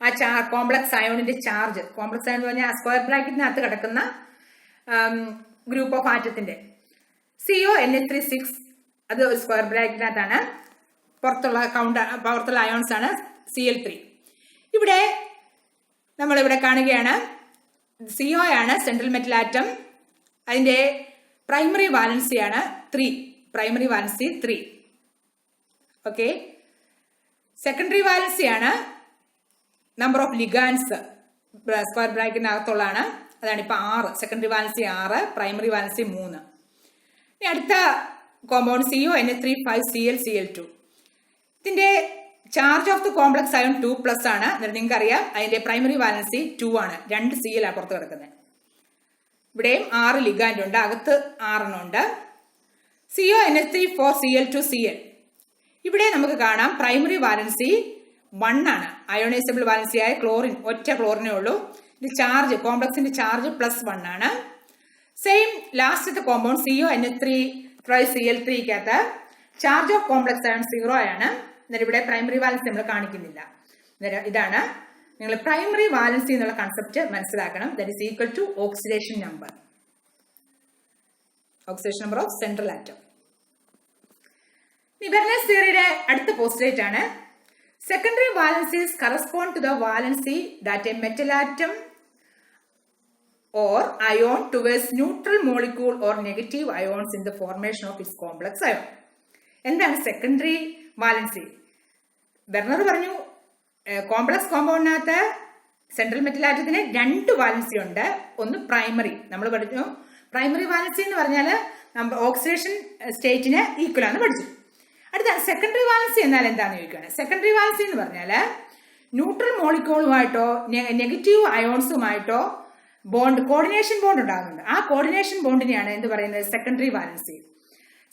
ആ കോംപ്ലക്സ് അയോണിന്റെ ചാർജ്. കോംപ്ലക്സ് അയോൺ എന്ന് പറഞ്ഞാൽ സ്ക്വയർ ബ്രാക്കറ്റിനകത്ത് കിടക്കുന്ന ഗ്രൂപ്പ് ഓഫ് ആറ്റത്തിന്റെ CONH3 അത് ഒരു സ്ക്വയർ ബ്രാക്കറ്റിനകത്താണ്. പുറത്തുള്ള അയോൺസ് ആണ് Cl3. ഇവിടെ നമ്മളിവിടെ കാണുകയാണ് CO ആണ് സെൻട്രൽ മെറ്റൽ ആറ്റം. അതിന്റെ പ്രൈമറി വാലൻസി ആണ് 3. Primary valency 3. Okay. Secondary valency ആണ് നമ്പർ ഓഫ് ലിഗാൻസ് സ്ക്വയർ ബ്രാക്കറ്റിനകത്തുള്ളതാണ്. അതാണ് ഇപ്പൊ 6. Secondary valency 6, primary valency 3. ഇനി അടുത്ത കോമ്പൗണ്ട് CONH3 ഇതിന്റെ charge of the complex ion 2+ ആണ്. നിങ്ങൾക്ക് അറിയാം അതിന്റെ പ്രൈമറി വാലൻസി 2 ആണ്. 2 Cl ആണ് പുറത്ത് കിടക്കുന്നത്. ഇവിടെയും 6 ലിഗാൻഡ് ഉണ്ട്, അകത്ത് 6 ഉണ്ട്. CONH3 ഇവിടെ നമുക്ക് കാണാം പ്രൈമറി വാലൻസി 1 ആണ്. അയോണൈസബിൾ വാലൻസി ആയ ക്ലോറിൻ, ഒറ്റ ക്ലോറിനേ ഉള്ളൂ. ഇത് ചാർജ്, കോംപ്ലക്സിന്റെ ചാർജ് +1 ആണ്. സെയിം ലാസ്റ്റത്തെ compound CONH3 charge of complex ion 0 ആണ്. എന്നിട്ട് ഇവിടെ പ്രൈമറി വാലൻസി നമ്മൾ കാണിക്കുന്നില്ല. ഇതാണ് നിങ്ങൾ പ്രൈമറി വാലൻസി എന്നുള്ള കൺസെപ്റ്റ് മനസ്സിലാക്കണം. That is equal to oxidation number. Oxidation number of central atom. Werner's തിയറിയുടെ അടുത്ത പോസ്റ്റുലേറ്റ് ആണ് secondary valencies correspond to the valency that a metal atom or ion towards neutral molecule or negative ions in the formation of its complex ion. എന്താണ് secondary valency? Berner പറഞ്ഞു complex കോമ്പൗണ്ടിനകത്ത് central metal ആറ്റത്തിന് 2 valency ഉണ്ട്. ഒന്ന് primary, നമ്മൾ പഠിച്ചു primary valency എന്ന് പറഞ്ഞാൽ oxidation സ്റ്റേറ്റിന് equal ആണ് പഠിച്ചു. അടുത്ത സെക്കൻഡറി വാലൻസി എന്നാൽ എന്താണെന്ന് ചോദിക്കുകയാണ്. സെക്കൻഡറി വാലൻസി എന്ന് പറഞ്ഞാൽ ന്യൂട്രൽ മോളിക്യൂളുമായിട്ടോ നെഗറ്റീവ് അയോൺസുമായിട്ടോ കോർഡിനേഷൻ ബോണ്ട് ഉണ്ടാകുന്നുണ്ട്. ആ കോർഡിനേഷൻ ബോണ്ടിനെയാണ് എന്ത് പറയുന്നത്? Secondary valency.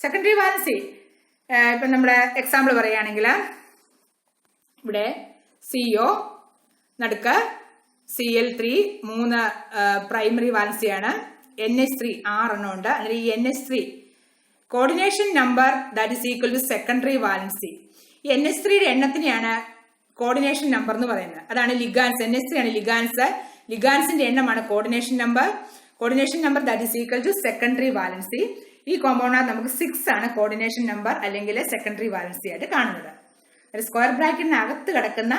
സെക്കൻഡറി വാലൻസി ഇപ്പൊ നമ്മുടെ എക്സാമ്പിൾ പറയുകയാണെങ്കിൽ ഇവിടെ CO നടുക്ക് Cl3 3 പ്രൈമറി വാലൻസിയാണ്. NH3 6 എണ്ണം ഉണ്ട്. അതിൽ ഈ NH3 coordination number that is equal to secondary valency. ഈ NH3യുടെ എണ്ണത്തിനെയാണ് കോർഡിനേഷൻ നമ്പർ എന്ന് പറയുന്നത്. അതാണ് ലിഗാൻസ്. NH3 ആണ് ലിഗാൻസ്. ലിഗാൻസിന്റെ എണ്ണമാണ് coordination number. Coordination number that is equal to secondary valency. ഈ കോമ്പൗണ്ടിനകത്ത് നമുക്ക് 6 ആണ് കോർഡിനേഷൻ നമ്പർ അല്ലെങ്കിൽ സെക്കൻഡറി വാലൻസി ആയിട്ട് കാണുന്നത്. സ്ക്വയർ ബ്രാക്കറ്റിനകത്ത് കിടക്കുന്ന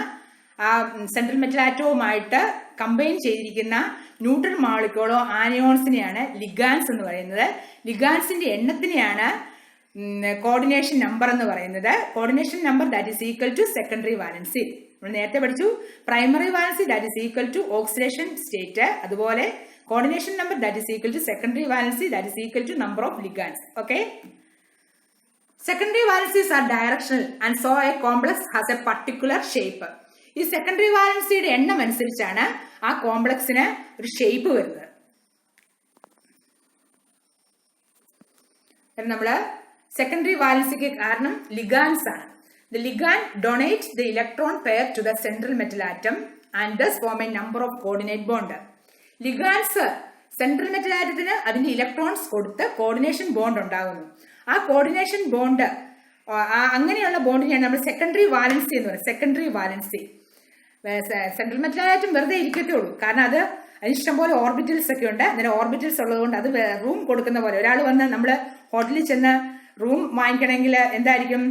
ആ സെൻട്രൽ മെറ്റൽ ആറ്റവുമായിട്ട് കമ്പൈൻ ചെയ്തിരിക്കുന്ന ന്യൂട്രൽ മോളിക്യൂളോ ആനയോൺസിനെയാണ് ലിഗാൻസ് എന്ന് പറയുന്നത്. ലിഗാൻസിന്റെ എണ്ണത്തിനെയാണ് കോർഡിനേഷൻ നമ്പർ എന്ന് പറയുന്നത്. Coordination number that is equal to secondary valency. നമ്മൾ നേരത്തെ പഠിച്ചു primary valency that is equal to oxidation state. അതുപോലെ coordination number that is equal to secondary valency that is equal to number of ligands. Okay. Secondary valencies are directional and so a complex has a particular shape. ഈ secondary വാലൻസിയുടെ എണ്ണം അനുസരിച്ചാണ് ആ കോംപ്ലക്സിന് ഒരു shape വരുന്നത്. നമ്മള് secondary വാലൻസിക്ക് കാരണം ligands ആണ്. The ligand donates the electron pair to the central metal atom and thus form a number of coordinate bond. Ligands central metal ആറ്റത്തിന് അതിന്റെ ഇലക്ട്രോൺസ് കൊടുത്ത് കോർഡിനേഷൻ ബോണ്ട് ഉണ്ടാകുന്നു. ആ കോർഡിനേഷൻ ബോണ്ട് അങ്ങനെയുള്ള ബോണ്ടിനെയാണ് നമ്മൾ സെക്കൻഡറി വാലൻസി എന്ന് പറയുന്നത്. Secondary valency central metal atom വെറുതെ ഇരിക്കത്തേ ഉള്ളൂ, കാരണം അത് അതിന് ഇഷ്ടംപോലെ ഓർബിറ്റൽസ് ഒക്കെ ഉണ്ട്. അന്നേരം ഓർബിറ്റൽസ് ഉള്ളതുകൊണ്ട് അത് റൂം കൊടുക്കുന്ന പോലെ ഒരാൾ വന്ന് നമ്മൾ ഹോട്ടലിൽ ചെന്ന് റൂം വാങ്ങിക്കണമെങ്കിൽ എന്തായിരിക്കും,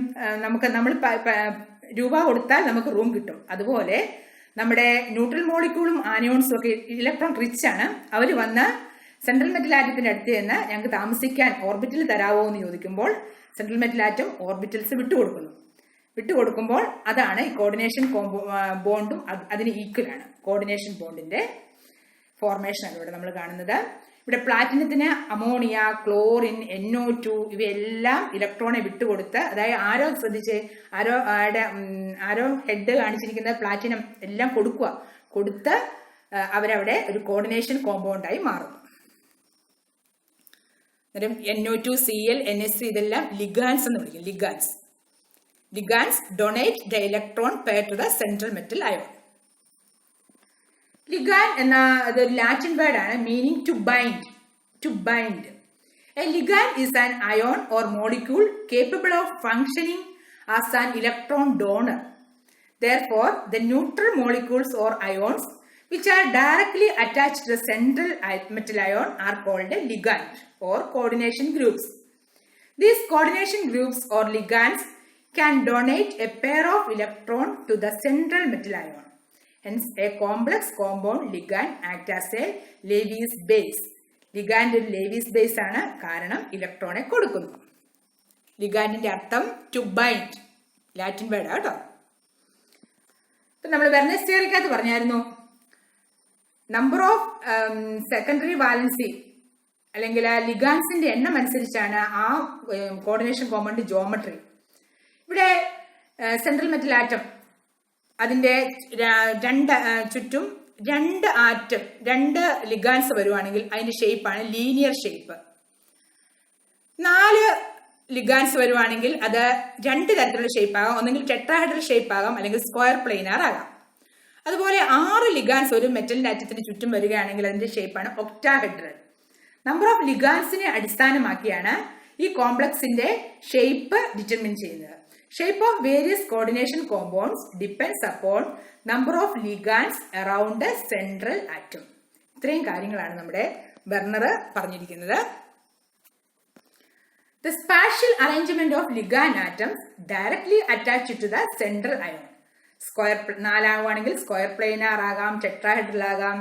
നമ്മൾ രൂപ കൊടുത്താൽ നമുക്ക് റൂം കിട്ടും. അതുപോലെ നമ്മുടെ ന്യൂട്രൽ മോളിക്യൂളും ആനിയോൺസും ഒക്കെ ഇലക്ട്രോൺ റിച്ച് ആണ്. അവർ വന്ന് സെൻട്രൽ മെറ്റൽ ആറ്റത്തിന്റെ അടുത്ത് നിന്ന് ഞങ്ങൾക്ക് താമസിക്കാൻ ഓർബിറ്റൽ തരാവോ എന്ന് ചോദിക്കുമ്പോൾ സെൻട്രൽ മെറ്റൽ ആറ്റം ഓർബിറ്റൽസ് വിട്ടുകൊടുക്കുമ്പോൾ അതാണ് ഈ കോർഡിനേഷൻ ബോണ്ടും അതിന് ഈക്വൽ ആണ്. കോർഡിനേഷൻ ബോണ്ടിന്റെ ഫോർമേഷൻ ആണ് ഇവിടെ നമ്മൾ കാണുന്നത്. ഇവിടെ പ്ലാറ്റിനത്തിന് അമോണിയ, ക്ലോറിൻ, NO2 ഇവയെല്ലാം ഇലക്ട്രോണെ വിട്ടുകൊടുത്ത്, അതായത് ആരോ ശ്രദ്ധിച്ച് ആരോ ഹെഡ് കാണിച്ചിരിക്കുന്നത് പ്ലാറ്റിനം എല്ലാം കൊടുത്ത് അവരവിടെ ഒരു കോർഡിനേഷൻ കോമ്പൗണ്ടായി മാറുന്നു. അന്നേരം NO2, Cl, NH3 ഇതെല്ലാം ലിഗാൻസ് എന്ന് വിളിക്കും. Ligands donate the electron pair to the central metal ion. Ligand എന്ന അതൊരു ലാറ്റിൻ വേർഡ് ആണ്, meaning to bind. A ligand is an ion or molecule capable of functioning as an electron donor. Therefore, the neutral molecules or ions which are directly attached to the central metal ion are called a ligand or coordination groups. These coordination groups or ligands can donate a pair of electrons to the central metal ion. Hence, a complex compound ligand acts as a Lewis base. Ligand ഒരു ലേവീസ് base ആണ്, കാരണം ഇലക്ട്രോണെ കൊടുക്കുന്നു. ലിഗാൻഡിന്റെ അർത്ഥം to bind, Latin word കേട്ടോ. ഇപ്പൊ നമ്മൾ വെർനേഴ്സ് തിയറിക്കകത്ത് പറഞ്ഞായിരുന്നു, number of secondary valency അല്ലെങ്കിൽ ലിഗാൻസിന്റെ എണ്ണം അനുസരിച്ചാണ് ആ കോർഡിനേഷൻ കോമ്പൗണ്ട് ജോമെട്രി. ഇവിടെ സെൻട്രൽ മെറ്റൽ ആറ്റം അതിന്റെ ചുറ്റും രണ്ട് ലിഗാൻസ് വരുവാണെങ്കിൽ അതിന്റെ ഷേപ്പാണ് ലീനിയർ ഷേപ്പ്. 4 ലിഗാൻസ് വരുവാണെങ്കിൽ അത് 2 തരത്തിലുള്ള ഷേപ്പ് ആകാം. ഒന്നെങ്കിൽ ടെട്രാഹെഡ്രൽ ഷേപ്പ് ആകാം, അല്ലെങ്കിൽ സ്ക്വയർ പ്ലെയിനാർ ആകാം. അതുപോലെ 6 ലിഗാൻസ് ഒരു മെറ്റലിന്റെ ആറ്റത്തിന് ചുറ്റും വരികയാണെങ്കിൽ അതിന്റെ ഷേപ്പാണ് ഒക്ടാഹെഡ്രൽ. നമ്പർ ഓഫ് ലിഗാൻസിനെ അടിസ്ഥാനമാക്കിയാണ് ഈ കോംപ്ലക്സിന്റെ ഷേപ്പ് ഡിറ്റർമിൻ ചെയ്യുന്നത്. Shape of various coordination compounds depends upon number of ligands around a central atom. ഇത്രയും കാര്യങ്ങളാണ് നമ്മുടെ ബെർണർ പറഞ്ഞിരിക്കുന്നത്. The spatial arrangement of ligand atoms directly attached to the central ion. Square 4 ആവുകയാണെങ്കിൽ square planar ആകാം, tetrahedral ആകാം.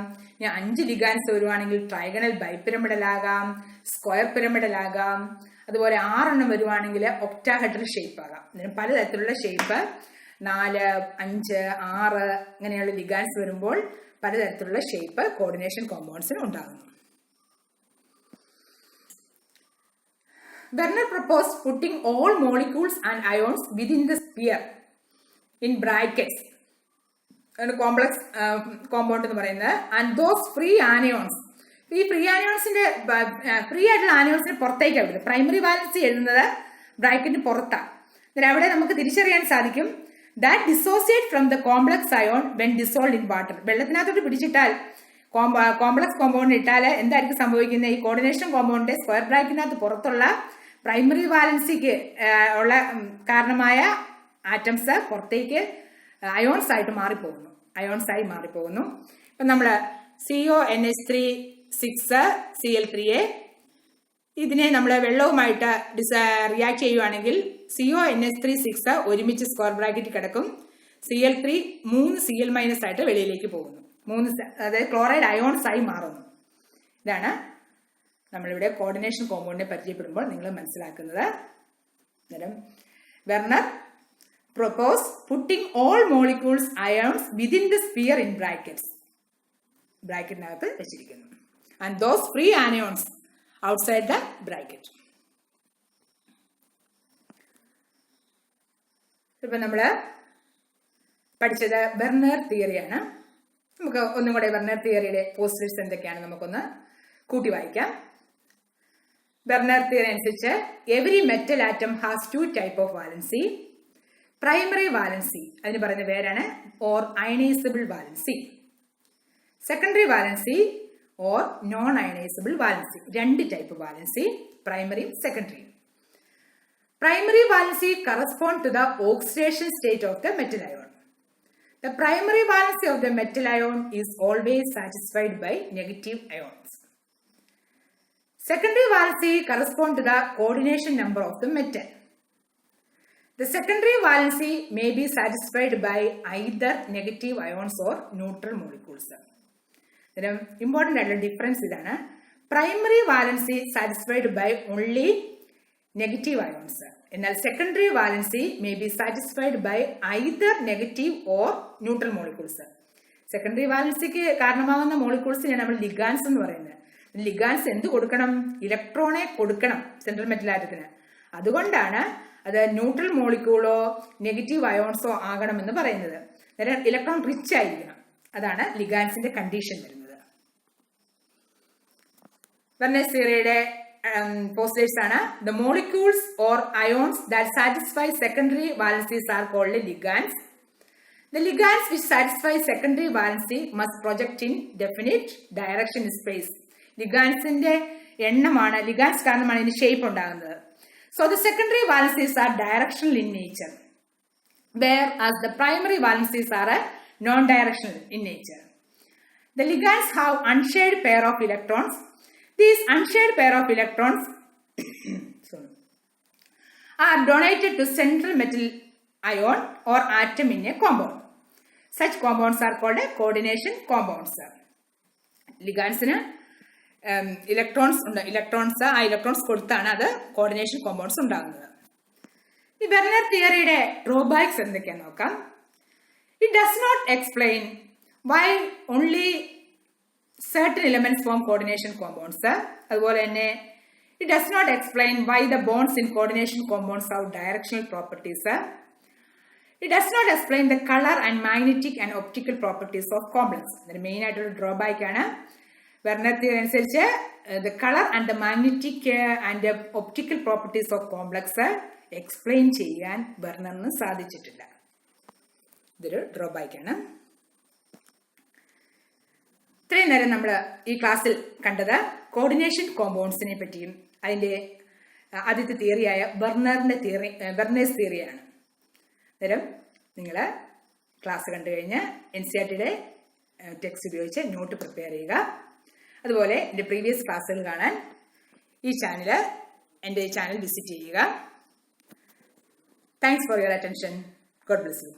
5 ligands വരുവാണെങ്കിൽ trigonal bipyramidal ആകാം, square pyramidal ആകാം. അതുപോലെ 6 വരുവാണെങ്കിൽ ഒക്ടാഹെഡ്രൽ ഷേപ്പ് ആകാം. ഇതിന് പലതരത്തിലുള്ള ഷേപ്പ് 4, 5, 6 ഇങ്ങനെയുള്ള ലിഗാൻസ് വരുമ്പോൾ പലതരത്തിലുള്ള ഷേപ്പ് കോർഡിനേഷൻ കോമ്പൗണ്ട്സിന് ഉണ്ടാകുന്നു. Werner proposed putting all molecules and ions within the sphere in brackets. Complex compound എന്ന് പറയുന്നത്. ആൻഡ് ദോസ് ഫ്രീ ആനിയോൺസ്, ഈ ഫ്രീ ആയിട്ടുള്ള ആനിയോൺസിന് പുറത്തേക്കാണ് വിടുന്നത്. പ്രൈമറി വാലൻസി എഴുതുന്നത് ബ്രാക്കറ്റിന് പുറത്താണ്. എന്നിട്ട് അവിടെ നമുക്ക് തിരിച്ചറിയാൻ സാധിക്കും that dissociate from the complex ion when dissolved in water. വെള്ളത്തിനകത്തോട്ട് പിടിച്ചിട്ടാൽ കോംപ്ലക്സ് കോമ്പൗണ്ട് ഇട്ടാൽ എന്തായിരിക്കും സംഭവിക്കുന്നത്? ഈ കോർഡിനേഷൻ കോമ്പൗണ്ടിന്റെ സ്ക്വയർ ബ്രാക്കറ്റിനകത്ത് പുറത്തുള്ള പ്രൈമറി വാലൻസിക്ക് ഉള്ള കാരണമായ ആറ്റംസ് പുറത്തേക്ക് അയോൺസ് ആയി മാറിപ്പോകുന്നു. ഇപ്പൊ നമ്മള് CONH3 6 Cl3a ഇതിനെ നമ്മൾ വെള്ളവുമായിട്ട് റിയാക്ട് ചെയ്യുവാണെങ്കിൽ CONH3 6 ഒരുമിച്ച് സ്ക്വയർ ബ്രാക്കറ്റ് കിടക്കും. Cl3 3 Cl- ആയിട്ട് വെളിയിലേക്ക് പോകുന്നു. 3 അതായത് ക്ലോറൈഡ് അയോൺസ് ആയി മാറുന്നു. ഇതാണ് നമ്മളിവിടെ കോർഡിനേഷൻ കോമ്പൗണ്ടിനെ പരിചയപ്പെടുമ്പോൾ നിങ്ങൾ മനസ്സിലാക്കുന്നത്. അന്നേരം Werner propose putting all molecules ions within the sphere in ബ്രാക്കറ്റിനകത്ത് വെച്ചിരിക്കുന്നു. And those free anions outside the bracket. ഇപ്പൊ നമ്മള് പഠിച്ചത് വെർനർ തിയറിയാണ്. നമുക്ക് ഒന്നും കൂടെ വെർനർ തിയറിയുടെ പോസിറ്റീവ്സ് എന്തൊക്കെയാണ് നമുക്കൊന്ന് കൂട്ടി വായിക്കാം. വെർനർ തിയറി അനുസരിച്ച് every metal atom has 2 type of valency. Primary valency അതിന് പറയുന്ന പേരാണ് or ionisable valency. Secondary valency or non ionisable valency. 2 type valency, പ്രൈമറിയും സെക്കൻഡറിയും. Primary valency correspond to the oxidation state of the metal ion. The primary valency of the metal ion is always satisfied by negative ions. Secondary valency corresponds to the coordination number of the metal. The secondary valency may be satisfied by either negative ions or neutral molecules. The important difference is that primary valency satisfied by only negative ions. എന്നാൽ secondary valency may be satisfied by either negative or neutral molecules. Secondary വാലൻസിക്ക് കാരണമാകുന്ന മോളിക്യൂൾസിനെയാണ് നമ്മൾ ligands എന്ന് പറയുന്നത്. Ligands എന്ത് കൊടുക്കണം? ഇലക്ട്രോണെ കൊടുക്കണം സെൻട്രൽ മെറ്റൽ ആറ്റത്തിന്. അതുകൊണ്ടാണ് അത് ന്യൂട്രൽ മോളിക്യൂളോ നെഗറ്റീവ് അയോൺസോ ആകണമെന്ന് പറയുന്നത്. ഇലക്ട്രോൺ റിച്ച് ആയിരിക്കണം. അതാണ് ലിഗാൻസിന്റെ കണ്ടീഷൻ വരുന്നത്. വെർനേഴ്സ് തിയറിയുടെ postulates are the molecules or ions that satisfy secondary valencies are called ligands. The ligands which satisfy secondary valency must project in definite direction in space. Ligands inde ennamana ligands karanamana idinte shape undaകുന്നത്. So the secondary valencies are directional in nature, whereas the primary valencies are non-directional in nature. The ligands have unshared pair of electrons. These unshared pair of electrons are donated to central metal ion or atom in a compound. Such compounds are called coordination compounds. Ligands electrons ആ electrons കൊടുത്താണ് അത് coordination compounds ഉണ്ടാകുന്നത്. ഈ vernier തിയറിയുടെ drawbacks എന്തൊക്കെയാണെന്ന് നോക്കാം. It does not explain why only certain elements form coordination compounds. അതുപോലെ തന്നെ it does not explain why the bonds in coordination compounds have directional properties. It does not explain the color and magnetic and optical properties of complex. ഇതിന്റെ main ആയിട്ടുള്ള drawback ആണ്. Vernier theory അനുസരിച്ച് the color and the magnetic and the optical properties of complex explain ചെയ്യാൻ വെർനറിന് സാധിച്ചിട്ടില്ല. ഇതൊരു drawback ആണ്. ഇത്രയും നേരം നമ്മൾ ഈ ക്ലാസ്സിൽ കണ്ടത് കോർഡിനേഷൻ കോമ്പൗണ്ട്സിനെ പറ്റിയും അതിന്റെ ആദ്യത്തെ തിയറിയായ വെർനേഴ്സ് തിയറിയാണ്. അന്നേരം നിങ്ങൾ ക്ലാസ് കണ്ടു കഴിഞ്ഞ് NCERTയുടെ ടെക്സ്റ്റ് ഉപയോഗിച്ച് നോട്ട് പ്രിപ്പയർ ചെയ്യുക. അതുപോലെ എൻ്റെ പ്രീവിയസ് ക്ലാസ്സുകൾ കാണാൻ എൻ്റെ ചാനൽ വിസിറ്റ് ചെയ്യുക. Thanks for your attention. God bless you.